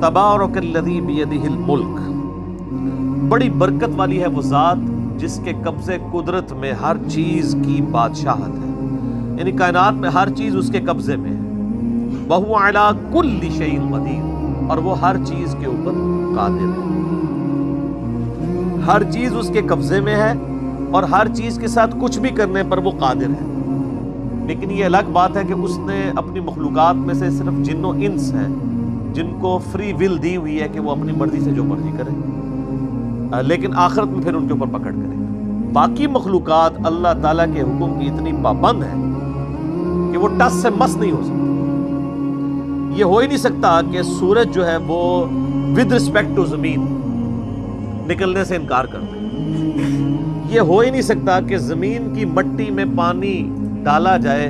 تبارکالذی بیدہ الملک، بڑی برکت والی ہے وہ ذات جس کے قبضے قدرت میں ہر چیز کی بادشاہت ہے، یعنی کائنات میں ہر چیز اس کے قبضے میں ہے۔ وَهُوَ عَلَىٰ كُلِّ شَيْءٍ قَدِيرٌ، اور وہ ہر چیز کے اوپر قادر ہے، ہر چیز اس کے قبضے میں ہے اور ہر چیز کے ساتھ کچھ بھی کرنے پر وہ قادر ہے۔ لیکن یہ الگ بات ہے کہ اس نے اپنی مخلوقات میں سے صرف جن و انس ہیں جن کو فری ول دی ہوئی ہے کہ وہ اپنی مرضی سے جو مرضی کرے، لیکن آخرت میں پھر ان کے اوپر پکڑ کرے گا۔ باقی مخلوقات اللہ تعالیٰ کے حکم کی اتنی پابند ہے کہ وہ ٹس سے مس نہیں ہو سکتی۔ یہ ہو ہی نہیں سکتا کہ سورج جو ہے وہ ود رسپیکٹ ٹو زمین نکلنے سے انکار کر دے، یہ ہو ہی نہیں سکتا کہ زمین کی مٹی میں پانی ڈالا جائے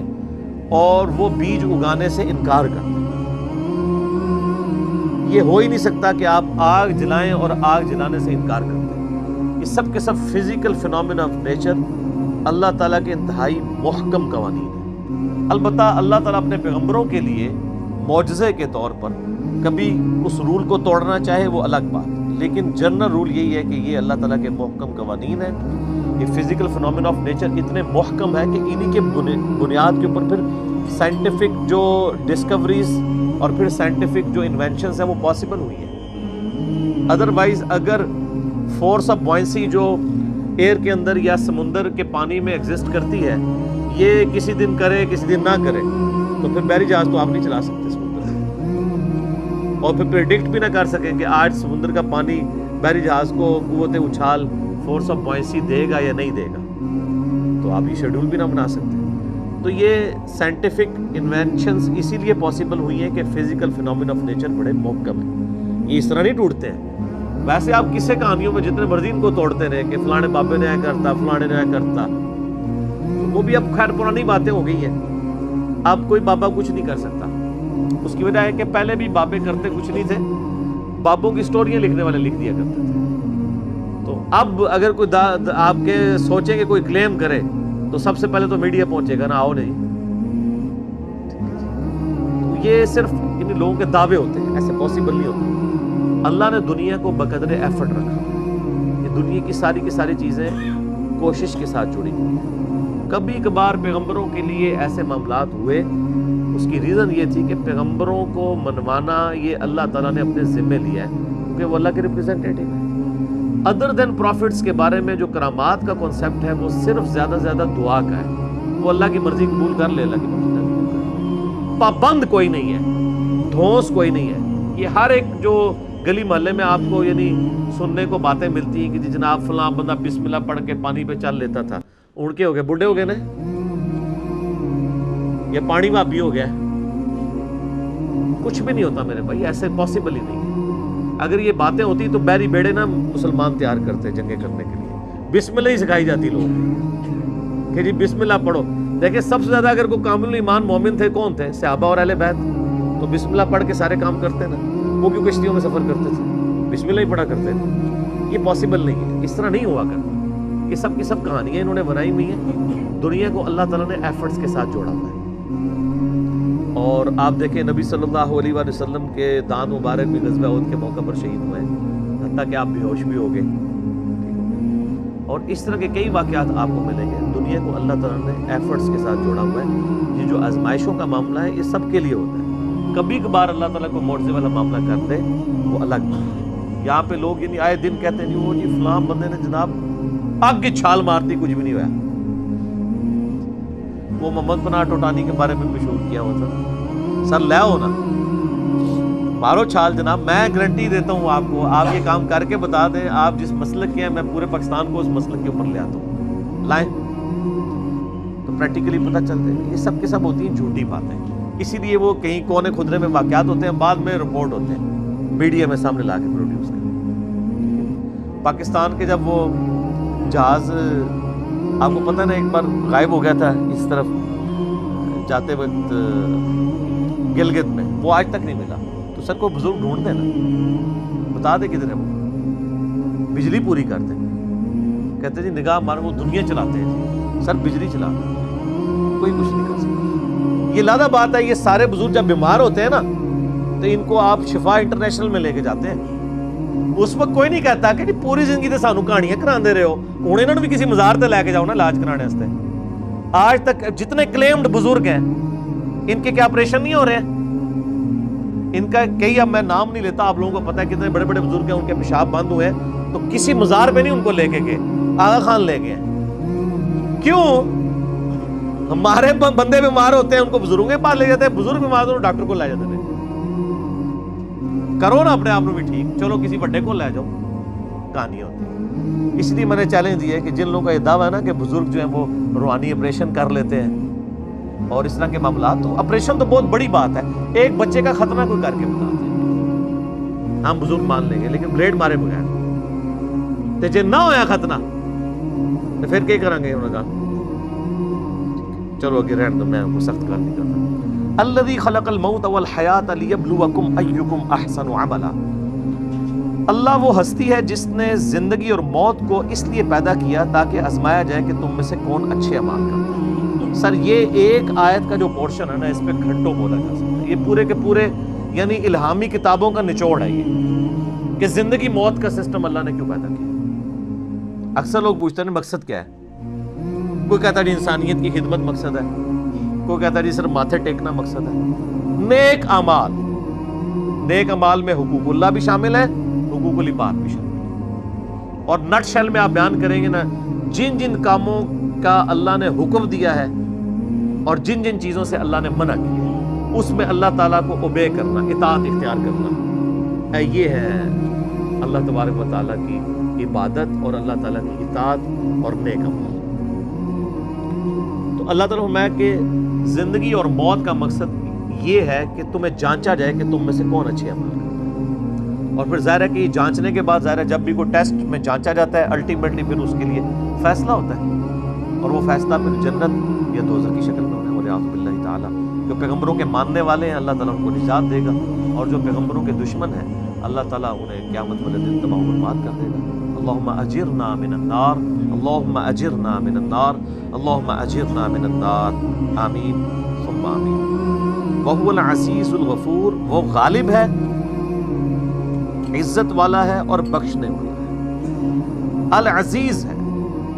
اور وہ بیج اگانے سے انکار کر دے، یہ ہو ہی نہیں سکتا کہ آپ آگ جلائیں اور آگ جلانے سے انکار کر دیں۔ یہ سب کے سب فزیکل فینومینا آف نیچر اللہ تعالیٰ کے انتہائی محکم قوانین ہیں۔ البتہ اللہ تعالیٰ اپنے پیغمبروں کے لیے معجزے کے طور پر کبھی اس رول کو توڑنا چاہے وہ الگ بات، لیکن جنرل رول یہی ہے کہ یہ اللہ تعالیٰ کے محکم قوانین ہیں۔ یہ فزیکل فینومینا آف نیچر اتنے محکم ہے کہ انہی کے بنیاد کے اوپر پھر سائنٹیفک جو ڈسکوریز اور پھر سائنٹیفک جو انوینشنز ہیں وہ پاسبل ہوئی ہیں۔ ادروائز اگر فورس آف بوئنسی جو ایئر کے اندر یا سمندر کے پانی میں ایگزسٹ کرتی ہے، یہ کسی دن کرے کسی دن نہ کرے تو پھر بحری جہاز تو آپ نہیں چلا سکتے سمندر میں، اور پھر پریڈکٹ بھی نہ کر سکیں کہ آج سمندر کا پانی بحری جہاز کو قوت اچھال فورس آف بوئنسی دے گا یا نہیں دے گا، تو آپ یہ شیڈول بھی نہ بنا سکتے۔ تو یہ سائنٹیفک انوینشنز اسی لیے پاسبل ہوئی ہیں کہ فزیکل فینومینا آف نیچر بڑے محکم ہیں، یہ اس طرح نہیں ٹوٹتے ہیں۔ ویسے آپ کسے کہانیوں میں جتنے مرضی ان کو توڑتے رہے کہ فلانے بابے نے ایسا کرتا فلانے نے ایسا کرتا، وہ بھی اب خیر پرانی باتیں ہو گئی ہیں، اب کوئی بابا کچھ نہیں کر سکتا۔ اس کی وجہ ہے کہ پہلے بھی بابے کرتے کچھ نہیں تھے، بابوں کی سٹوریاں لکھنے والے لکھ دیا کرتے تھے۔ تو اب اگر کوئی آپ کے سوچیں کہ کوئی کلیم کرے تو سب سے پہلے تو میڈیا پہنچے گا نا، آؤ نہیں، تو یہ صرف ان لوگوں کے دعوے ہوتے ہیں، ایسے پاسبل نہیں ہوتا۔ اللہ نے دنیا کو بقدر ایفرٹ رکھا، یہ دنیا کی ساری چیزیں کوشش کے ساتھ جڑی ہوئی ہیں۔ کبھی کبھار پیغمبروں کے لیے ایسے معاملات ہوئے، اس کی ریزن یہ تھی کہ پیغمبروں کو منوانا یہ اللہ تعالیٰ نے اپنے ذمے لیا ہے کیونکہ وہ اللہ کے ریپرزینٹیٹیو ہے۔ ادر دین پروفٹس کے بارے میں جو کرامات کا کنسیپٹ ہے وہ صرف زیادہ سے زیادہ دعا کا ہے، وہ اللہ کی مرضی قبول کر لے، اللہ کی مرضی قبول کر، پابند کوئی نہیں ہے، دھونس کوئی نہیں ہے۔ یہ ہر ایک جو گلی محلے میں آپ کو یعنی سننے کو باتیں ملتی ہیں کہ جی جناب فلاں بندہ بسم اللہ پڑھ کے پانی پہ چل لیتا تھا، اڑ کے ہو گئے، بڈھے ہو گئے نا، یہ پانی بھابی ہو گیا، کچھ بھی نہیں ہوتا میرے بھائی، ایسے پاسبل ہی نہیں ہے۔ اگر یہ باتیں ہوتی تو بحری بیڑے نا مسلمان تیار کرتے جنگیں کرنے کے لیے، بسم اللہ ہی سکھائی جاتی لوگ کہ جی بسم اللہ پڑھو۔ دیکھیں سب سے زیادہ اگر کوئی کامل ایمان مومن تھے کون تھے؟ صحابہ اور اہل بیت، تو بسم اللہ پڑھ کے سارے کام کرتے نا، وہ کیوں کشتیوں میں سفر کرتے تھے؟ بسم اللہ ہی پڑھا کرتے تھے۔ یہ پاسبل نہیں ہے، اس طرح نہیں ہوا کرتا۔ یہ سب کی سب کہانیاں انہوں نے بنائی ہوئی ہیں، دنیا کو اللہ تعالیٰ نے ایفرٹس کے ساتھ جوڑا ہوا ہے۔ اور آپ دیکھیں نبی صلی اللہ علیہ وآلہ وسلم کے دان مبارک بھی غزوہ احد کے موقع پر شہید ہوئے ہیں، حتیٰ کہ آپ بے ہوش بھی ہو گئے، اور اس طرح کے کئی واقعات آپ کو ملیں گے۔ دنیا کو اللہ تعالیٰ نے ایفرٹس کے ساتھ جوڑا ہوا ہے۔ یہ جو آزمائشوں کا معاملہ ہے یہ سب کے لیے ہوتا ہے، کبھی کبھار اللہ تعالیٰ کو معجزے والا معاملہ کر دے وہ الگ بات ہے۔ یہاں پہ لوگ یعنی آئے دن کہتے ہیں وہ جی فلاں بندے نے جناب آگ کی چھال مارتی کچھ بھی نہیں ہوا۔ وہ محمد پناہ ٹوٹانی کے بارے میں مشہور کیا ہوا تھا، سر لے آؤ نا، مارو چھال جناب، میں گارنٹی دیتا ہوں آپ کو، آپ یہ کام کر کے بتا دیں آپ جس مسلک کے ہیں، میں پورے پاکستان کو اس مسلک کے اوپر لے آتا ہوں، لائیں تو پریکٹیکلی پتہ چل جائے گا۔ یہ سب کے سب ہوتی ہیں جھوٹی باتیں، اسی لیے وہ کہیں کونے خدرے میں واقعات ہوتے ہیں، بعد میں رپورٹ ہوتے ہیں، میڈیا میں سامنے لا کے پروڈیوس کریں۔ پاکستان کے جب وہ جہاز آپ کو پتہ نا ایک بار غائب ہو گیا تھا اس طرف جاتے وقت گلگت میں، وہ آج تک نہیں ملا، تو سر کو بزرگ ڈھونڈ دیں نا، بتا دے کدھر ہے وہ، بجلی پوری کر دیں، کہتے جی نگاہ مارو وہ دنیا چلاتے ہیں جی، سر بجلی چلا دیں، کوئی کچھ نہیں کر سکتا. یہ لادہ بات ہے, یہ سارے بزرگ جب بیمار ہوتے ہیں نا تو ان کو آپ شفا انٹرنیشنل میں لے کے جاتے ہیں. اس وقت کوئی نہیں کہتا کہ پوری زندگی تے سانو کہانیاں کراندے رہے ہو, ہن انہاں نوں بھی کسی مزار تے لے کے جاؤ نا علاج کرانے واسطے. آج تک جتنے کلیمڈ بزرگ ہیں ان کے کیا آپریشن نہیں ہو رہے ہیں؟ ان کا کئی, اب میں نام نہیں لیتا, آپ لوگوں کو پتہ ہے کتنے بڑے بڑے بزرگ ہیں ان کے پیشاب بند ہوئے ہیں تو کسی مزار پہ نہیں ان کو لے کے گئے, آغا خان لے گئے. کیوں؟ ہمارے بندے بیمار ہوتے ہیں ان کو بزرگوں کے پاس لے جاتے ہیں, بزرگ بیمار ہوتے ہیں ڈاکٹر کو لے جاتے ہیں. کرو نا اپنے آپ کو بھی ٹھیک, چلو کسی بڑے کو لے جاؤ, کہانی ہوتی ہے. اس لیے میں نے چیلنج دیا ہے کہ جن لوگوں کا یہ دعویٰ ہے نا کہ بزرگ جو ہیں وہ روحانی آپریشن کر لیتے ہیں اور اس طرح کے معاملات, تو آپریشن تو بہت بڑی بات ہے. ایک بچے کا ختنہ کوئی کر کے بتاتے ہیں, ہم بزرگ مان لیں گے, لیکن بلیڈ مارے بغیر تے جے نہ ہویا ختنہ تو پھر کیا کریں گے؟ انہوں نے کہا چلو اگے رہن دو, میں کو سخت کار نہیں کرتا. الذی خلق الموت والحیات لیبلوکم ایکم احسن عملا. اللہ وہ ہستی ہے جس نے زندگی اور موت کو اس لیے پیدا کیا تاکہ آزمایا جائے کہ تم میں سے کون اچھے اعمال کرتا ہے. سر یہ ایک آیت کا جو پورشن ہے نا, اس پہ گھنٹوں بولا جا سکتا ہے. یہ پورے کے پورے یعنی الہامی کتابوں کا نچوڑ ہے یہ کہ زندگی موت کا سسٹم اللہ نے کیوں پیدا کیا. اکثر لوگ پوچھتے ہیں مقصد کیا ہے؟ کوئی کہتا ہے جی انسانیت کی خدمت مقصد ہے, کوئی کہتا ہے جی صرف ماتھے ٹیکنا مقصد ہے. نیک اعمال, نیک اعمال میں حقوق اللہ بھی شامل ہے, حقوق العباد بھی شامل ہے. اور نٹ شیل میں آپ بیان کریں گے نا, جن جن کاموں کا اللہ نے حکم دیا ہے اور جن جن چیزوں سے اللہ نے منع کیا ہے, اس میں اللہ تعالیٰ کو اوبے کرنا, اطاعت اختیار کرنا, یہ ہے اللہ تبارک و تعالیٰ کی عبادت اور اللہ تعالیٰ کی اطاعت اور نیک عمل. تو اللہ تعالیٰ فرمایا کہ زندگی اور موت کا مقصد یہ ہے کہ تمہیں جانچا جائے کہ تم میں سے کون اچھے عمل کرتا ہے. اور پھر ظاہر ہے کہ یہ جانچنے کے بعد ظاہر ہے جب بھی کوئی ٹیسٹ میں جانچا جاتا ہے, الٹیمیٹلی پھر اس کے لیے فیصلہ ہوتا ہے, اور وہ فیصلہ پھر جنت یا دوزخ کی شکل میں ہونا ہے. والعیاذ باللہ تعالیٰ. جو پیغمبروں کے ماننے والے ہیں اللہ تعالیٰ ان کو نجات دے گا, اور جو پیغمبروں کے دشمن ہیں اللہ تعالیٰ انہیں قیامت والے دن تباہ و برباد کر دے گا. اللہم اجرنا من النار, اللہم اجرنا من النار, اللہم اجرنا من النار, آمین ثم آمین. وہو العزیز الغفور, وہ غالب ہے, عزت والا ہے اور بخشنے والا ہے. العزیز ہے,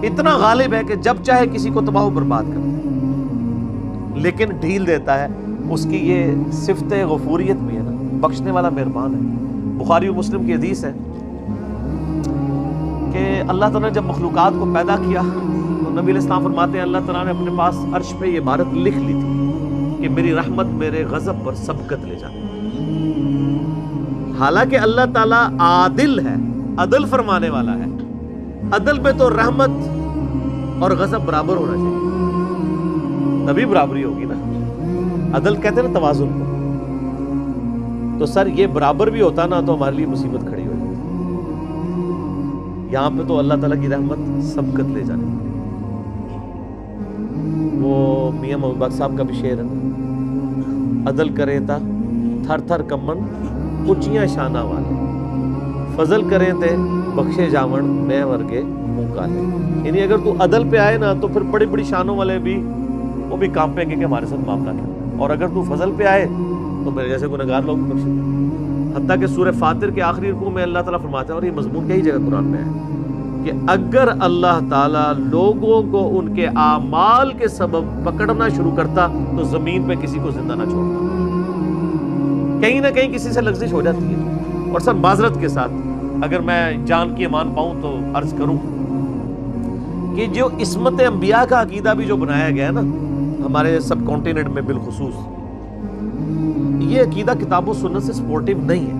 اتنا غالب ہے کہ جب چاہے کسی کو تباہ و برباد کر دے, لیکن ڈھیل دیتا ہے. اس کی یہ صفت غفوریت بھی ہے نا, بخشنے والا مہربان ہے. بخاری و مسلم کی حدیث ہے کہ اللہ تعالیٰ نے جب مخلوقات کو پیدا کیا تو نبی علیہ السلام فرماتے ہیں اللہ تعالیٰ نے اپنے پاس عرش پہ یہ عبارت لکھ لی تھی کہ میری رحمت میرے غضب پر سبقت لے جانے. حالانکہ اللہ تعالیٰ عادل ہے, عدل فرمانے والا ہے. عدل میں تو رحمت اور غضب برابر ہونا چاہیے, تبھی برابری ہوگی نا. عدل کہتے ہیں نا توازن کو. تو سر یہ برابر بھی ہوتا نا تو ہمارے لیے مصیبت کھڑی ہو جاتی. یہاں پہ تو اللہ تعالیٰ کی رحمت سبقت لے جانے والی. وہ میاں محمد باق صاحب کا بھی شعر ہے نا, عدل کرے تا تھر تھر کمن اچیاں شانہ والے, فضل کریں تے بخشے جاون میں ورگے منہ کالے. یعنی اگر تو عدل پہ آئے نا تو پھر بڑی بڑی شانوں والے بھی وہ بھی کانپیں گے کہ ہمارے ساتھ معاملہ کیا. اور اگر تو فضل پہ آئے تو میرے جیسے گنہگار لوگ بھی بخشے. حتیٰ کہ سورہ فاطر کے آخری رکوع میں اللہ تعالیٰ فرماتا ہے, اور یہ مضمون کئی جگہ قرآن میں ہے, کہ اگر اللہ تعالیٰ لوگوں کو ان کے اعمال کے سبب پکڑنا شروع کرتا تو زمین پہ کسی کو زندہ نہ چھوڑتا. کہیں نہ کہیں کسی سے لغزش ہو جاتی ہے. اور سر معذرت کے ساتھ اگر میں جان کی امان پاؤں تو عرض کروں کہ جو عصمت انبیاء کا عقیدہ بھی جو بنایا گیا ہے نا ہمارے سب کانٹیننٹ میں بالخصوص, یہ عقیدہ کتاب و سنت سے سپورٹیو نہیں ہے.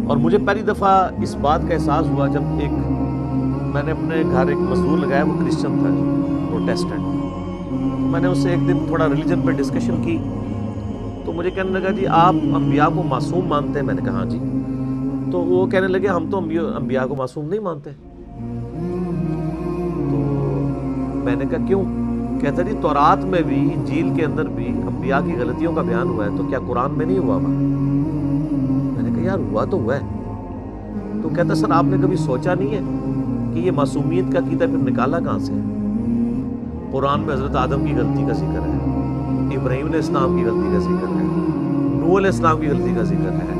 اور مجھے پہلی دفعہ اس بات کا احساس ہوا جب میں نے اپنے گھر ایک مزدور لگایا, وہ کرسچن تھا, پروٹیسٹنٹ. میں نے اس سے ایک دن تھوڑا ریلیجن پہ ڈسکشن کی تو مجھے کہنے لگا جی آپ انبیاء کو معصوم مانتے ہیں؟ میں نے کہا ہاں جی. تو وہ کہنے لگے ہم تو انبیاء کو معصوم نہیں مانتے. تو میں نے کہا کیوں؟ کہتا جی تورات میں بھی انجیل کے اندر بھی انبیاء کی غلطیوں کا بیان ہوا ہے, تو کیا قرآن میں نہیں ہوا ہوا؟ میں نے کہا یار ہوا تو ہوا ہے. تو کہتا سر آپ نے کبھی سوچا نہیں ہے کہ یہ معصومیت کا عقیدہ پھر نکالا کہاں سے؟ قرآن میں حضرت آدم کی غلطی کا ذکر ہے، ابراہیم علیہ السلام کی غلطی کا ذکر ہے، نوح علیہ السلام کی غلطی کا ذکر ہے،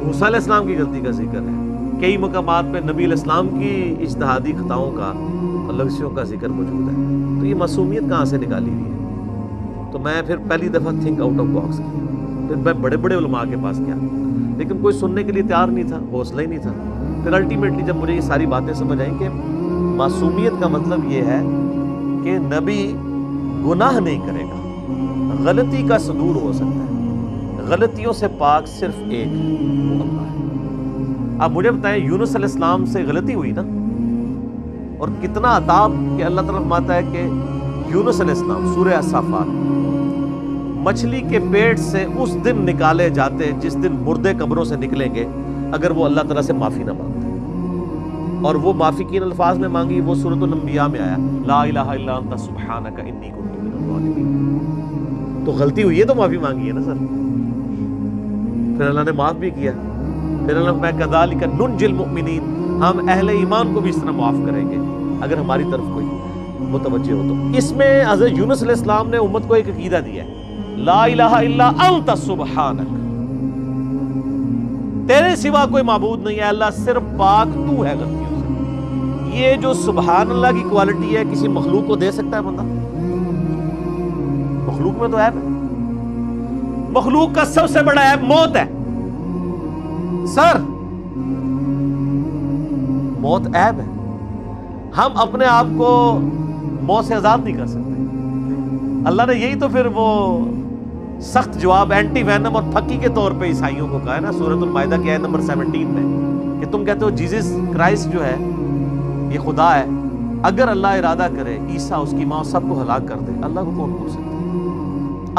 موسیٰ علیہ السلام کی غلطی کا ذکر ہے، کئی مقامات پہ نبی علیہ السلام کی اجتہادی خطاؤں کا اور لغزشوں کا ذکر موجود ہے. تو یہ معصومیت کہاں سے نکالی ہوئی ہے؟ تو میں پھر پہلی دفعہ تھنک آؤٹ آف باکس کیا، پھر میں بڑے بڑے علماء کے پاس گیا، لیکن کوئی سننے کے لیے تیار نہیں تھا، حوصلہ ہی نہیں تھا. پھر الٹیمیٹلی جب مجھے یہ ساری باتیں سمجھ آئیں کہ معصومیت کا مطلب یہ ہے کہ نبی گناہ نہیں کرے گا، غلطی کا صدور ہو سکتا ہے، غلطیوں سے پاک صرف ایک ہے، وہ اللہ ہے. اب مجھے بتائیں، یونس علیہ السلام سے غلطی ہوئی نا، اور کتنا عذاب کہ اللہ تعالیٰ فرماتا ہے کہ یونس علیہ السلام سورہ الصافات، مچھلی کے پیٹ سے اس دن نکالے جاتے جس دن مردے قبروں سے نکلیں گے اگر وہ اللہ تعالیٰ سے معافی نہ مانگتے. اور وہ معافی کن الفاظ میں مانگی، وہ سورۃ الانبیاء میں آیا، لا الہ الا انت سبحانک انی کنت من الظالمین. تو غلطی ہوئی ہے تو معافی مانگی ہے نا سر. پھر اللہ نے معاف بھی کیا. پھر اللہ میں کذالک ننجی المؤمنین، ہم اہل ایمان کو بھی اس طرح معاف کریں گے اگر ہماری طرف کوئی متوجہ ہو. تو اس میں حضرت یونس علیہ السلام نے امت کو ایک عقیدہ دیا ہے، لا الہ الا انت سبحانک، تیرے سوا کوئی معبود نہیں ہے اللہ، صرف پاک تو ہے غلطیوں سے. یہ جو سبحان اللہ کی کوالٹی ہے کسی مخلوق کو دے سکتا ہے بندہ؟ مخلوق میں تو عیب ہے. مخلوق کا سب سے بڑا عیب موت ہے سر، موت عیب ہے. ہم اپنے آپ کو موت سے آزاد نہیں کر سکتے. اللہ نے یہی تو پھر وہ سخت جواب اینٹی وینم اور پھکی کے طور پہ عیسائیوں کو کہا ہے نا سورۃ المائدہ کی آیت نمبر 17 میں، کہ تم کہتے ہو جیزس کرائسٹ جو ہے یہ خدا ہے، اگر اللہ ارادہ کرے عیسیٰ اس کی ماں سب کو ہلاک کر دے، اللہ کو کون روک سکتا ہے؟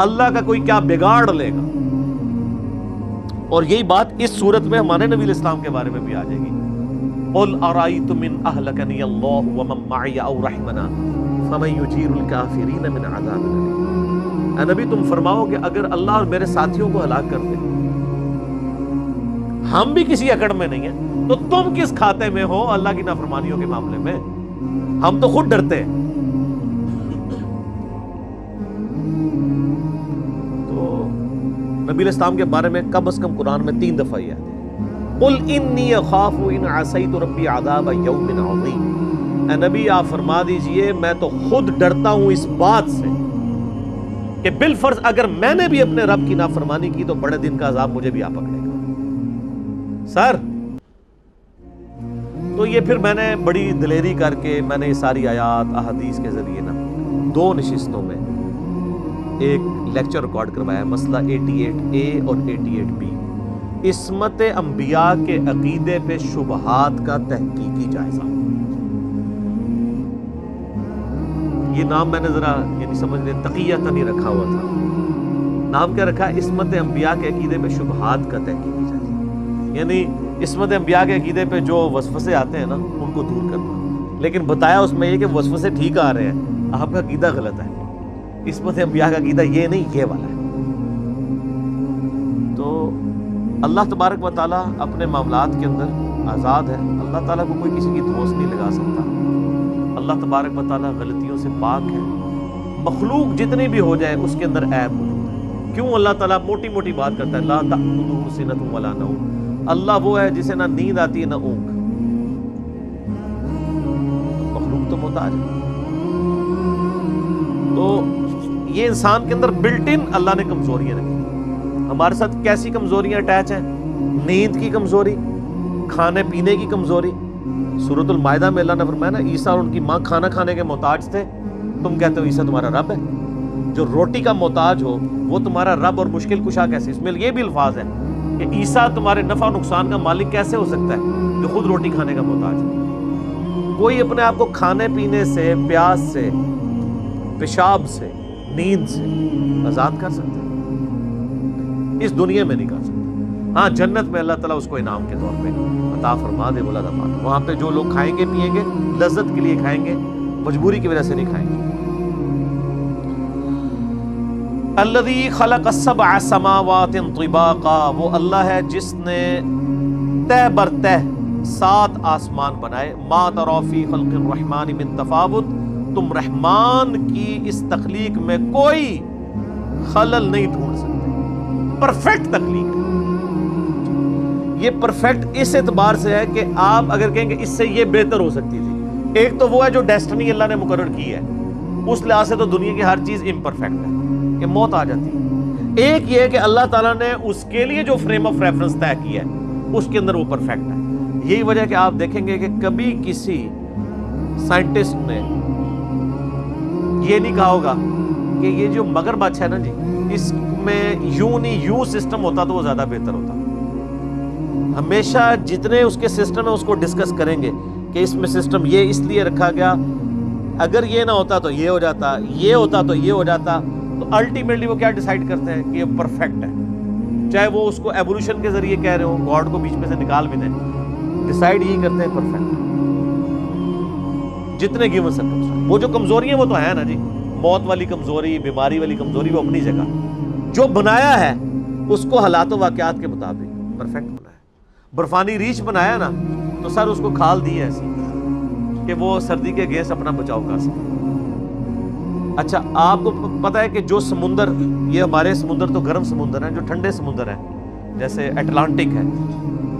اللہ کا کوئی کیا بگاڑ لے گا؟ اور یہی بات اس صورت میں ہمارے نبی علیہ السلام کے بارے میں بھی آ جائے گی. قل ارأيتم من اهلكني الله ومن معي او رحمنا فمن يجير الكافرين من عذاب اليم. اے نبی تم فرماؤ کہ اگر اللہ اور میرے ساتھیوں کو ہلاک کر دے، ہم بھی کسی اکڑ میں نہیں ہیں، تو تم کس کھاتے میں ہو اللہ کی نافرمانیوں کے معاملے میں؟ ہم تو خود ڈرتے ہیں. تو نبی علیہ السلام کے بارے میں کم از کم قرآن میں 3 دفعہ یہ ہے، قل انی اخاف ان عصیت ربی عذاب یوم عظیم. اے نبی آپ فرما دیجئے میں تو خود ڈرتا ہوں اس بات سے کہ بالفرض اگر میں نے بھی اپنے رب کی نافرمانی کی تو بڑے دن کا عذاب مجھے بھی آ پکڑے گا. سر تو یہ پھر میں نے بڑی دلیری کر کے میں نے یہ ساری آیات احادیث کے ذریعے نا 2 نشستوں میں ایک لیکچر ریکارڈ کروایا، مسئلہ 88A اور 88B، عصمت انبیاء کے عقیدے پہ شبہات کا تحقیقی جائزہ. یہ نام میں نے ذرا یعنی سمجھ لیں تقیہ نہیں رکھا ہوا تھا. نام کیا رکھا؟ عصمت انبیاء کے عقیدے پہ شبہات کا تحقیقی جائزہ. یعنی عصمت انبیاء کے عقیدے پہ جو وسوسے آتے ہیں نا ان کو دور کرنا. لیکن بتایا اس میں یہ کہ وسوسے ٹھیک آ رہے ہیں، آپ کا عقیدہ غلط ہے. عصمت انبیاء کا عقیدہ یہ نہیں، یہ والا ہے. تو اللہ تبارک و تعالیٰ اپنے معاملات کے اندر آزاد ہے. اللہ تعالیٰ کو کوئی کسی کی دھوس نہیں لگا سکتا. اللہ تبارک و تعالیٰ غلطیوں سے پاک ہے. مخلوق جتنی بھی ہو جائے اس کے اندر عیب موجود ہے. کیوں اللہ تعالیٰ موٹی موٹی بات کرتا ہے، لا تأخذہ سنۃ ولا نوم. اللہ وہ ہے جسے نہ نیند آتی ہے نہ اونگ. مخلوق تو محتاج ہے. تو یہ انسان کے اندر بلٹ ان اللہ نے کمزوریاں رکھی. ہمارے ساتھ کیسی کمزوریاں اٹیچ ہیں؟ نیند کی کمزوری، کھانے پینے کی کمزوری. سورۃ المائدہ میں اللہ نے فرمایا نا عیسیٰ اور ان کی ماں کھانا کھانے کے محتاج تھے، تم کہتے ہو عیسیٰ تمہارا رب ہے. جو روٹی کا محتاج ہو وہ تمہارا رب اور مشکل کشا کیسے؟ اس میں یہ بھی الفاظ ہیں کہ عیسیٰ تمہارے نفع و نقصان کا مالک کیسے ہو سکتا ہے جو خود روٹی کھانے کا محتاج ہے. کوئی اپنے آپ کو کھانے پینے سے، پیاس سے، پیشاب سے، نیند سے آزاد کر سکتا ہے؟ اس دنیا میں نہیں کر سکتا. ہاں جنت میں اللہ تعالیٰ اس کو انعام کے طور پہ عطا فرما دے بولا دفعہ. وہاں پہ جو لوگ کھائیں گے پیئیں گے لذت کے لیے کھائیں گے، مجبوری کی وجہ سے نہیں کھائیں گے. الذی خلق السبع سماوات طباقا، وہ اللہ ہے جس نے تہ بر تہ 7 آسمان بنائے. ما تری فی خلق الرحمن من تفاوت تم رحمان کی اس تخلیق میں کوئی خلل نہیں ڈھونڈ سکتے. پرفیکٹ تخلیق ہے. یہ پرفیکٹ اس اعتبار سے ہے کہ آپ اگر کہیں گے اس سے یہ بہتر ہو سکتی تھی. ایک تو وہ ہے جو ڈیسٹنی اللہ نے مقرر کی ہے, اس لحاظ سے تو دنیا کی ہر چیز امپرفیکٹ ہے کہ موت آ جاتی ہے. ایک یہ ہے کہ اللہ تعالیٰ نے اس کے لیے جو فریم آف ریفرنس طے کیا ہے اس کے اندر وہ پرفیکٹ ہے. یہی وجہ کہ آپ دیکھیں گے کہ کبھی کسی سائنٹسٹ نے یہ نہیں کہا ہوگا کہ یہ جو مگرمچھ ہے نا جی, اس میں یوں نہیں یوں سسٹم ہوتا تو وہ زیادہ بہتر ہوتا. ہمیشہ جتنے اس کے سسٹم ہیں اس کو ڈسکس کریں گے کہ اس میں سسٹم یہ اس لیے رکھا گیا, اگر یہ نہ ہوتا تو یہ ہو جاتا, یہ ہوتا تو یہ ہو جاتا. تو الٹیمیٹلی وہ کیا ڈیسائیڈ کرتے ہیں کہ یہ پرفیکٹ ہے. چاہے وہ اس کو ایوولوشن کے ذریعے کہہ رہے ہوں, گاڈ کو بیچ میں سے نکال بھی دیں, ڈیسائیڈ یہی کرتے ہیں پرفیکٹ. جتنے گیون سرکمسٹانس, وہ جو کمزوری ہیں وہ تو ہے نا جی, موت والی کمزوری, بیماری والی کمزوری, وہ اپنی جگہ. جو بنایا ہے اس کو حالات و واقعات کے مطابق پرفیکٹ بنایا. برفانی ریچھ بنایا نا تو سر اس کو کھال دی ہے ایسی کہ وہ سردی کے گیس اپنا بچاؤ کر سکے. اچھا آپ کو پتہ ہے کہ جو سمندر, یہ ہمارے سمندر تو گرم سمندر ہیں, جو ٹھنڈے سمندر ہیں جیسے اٹلانٹک ہے,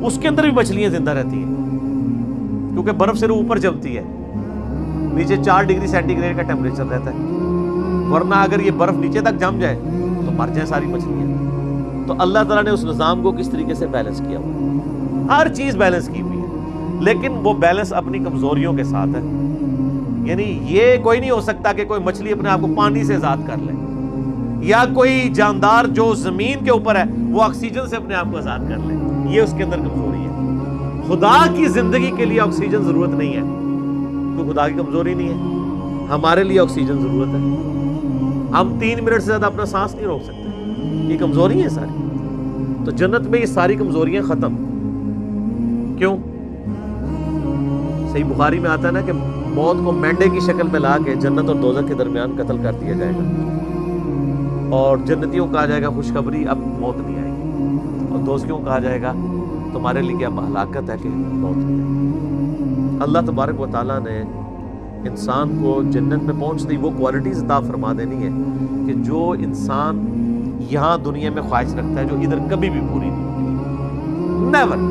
اس کے اندر بھی مچھلیاں زندہ رہتی ہیں کیونکہ برف صرف اوپر جمتی ہے, نیچے 4 ڈگری سینٹی گریڈ کا ٹیمپریچر رہتا ہے. ورنہ اگر یہ برف نیچے تک جم جائے تو مر جائیں ساری مچھلیاں. تو اللہ تعالیٰ نے اس نظام کو کس طریقے سے بیلنس کیا ہوا ہے, ہر چیز بیلنس کی ہوئی ہے, لیکن وہ بیلنس اپنی کمزوریوں کے ساتھ ہے. یعنی یہ کوئی نہیں ہو سکتا کہ کوئی مچھلی اپنے آپ کو پانی سے آزاد کر لے, یا کوئی جاندار جو زمین کے اوپر ہے وہ آکسیجن سے اپنے آپ کو آزاد کر لے. یہ اس کے اندر کمزوری ہے. خدا کی زندگی کے لیے آکسیجن ضرورت نہیں ہے, تو خدا کی کمزوری نہیں ہے. ہمارے لیے آکسیجن ضرورت ہے. ہم 3 منٹ سے زیادہ اپنا سانس نہیں روک سکتے, یہ کمزوری ہے ساری. تو جنت میں یہ ساری کمزوریاں ختم. کیوں؟ صحیح بخاری میں آتا ہے نا کہ موت کو مینڈے کی شکل میں لا کے جنت اور دوزخ کے درمیان قتل کر دیا جائے گا, اور جنتیوں کو کہا جائے گا خوشخبری اب موت نہیں آئے گی, اور دوزخیوں کو کہا جائے گا تمہارے لیے کیا ہلاکت ہے کہ موت نہیں آئے گی. اللہ تبارک و تعالیٰ نے انسان کو جنت میں پہنچتی وہ کوالٹیز عطا فرما دینی ہے کہ جو انسان یہاں دنیا میں خواہش رکھتا ہے, جو ادھر کبھی بھی پوری نہیں ہوگی. نیور.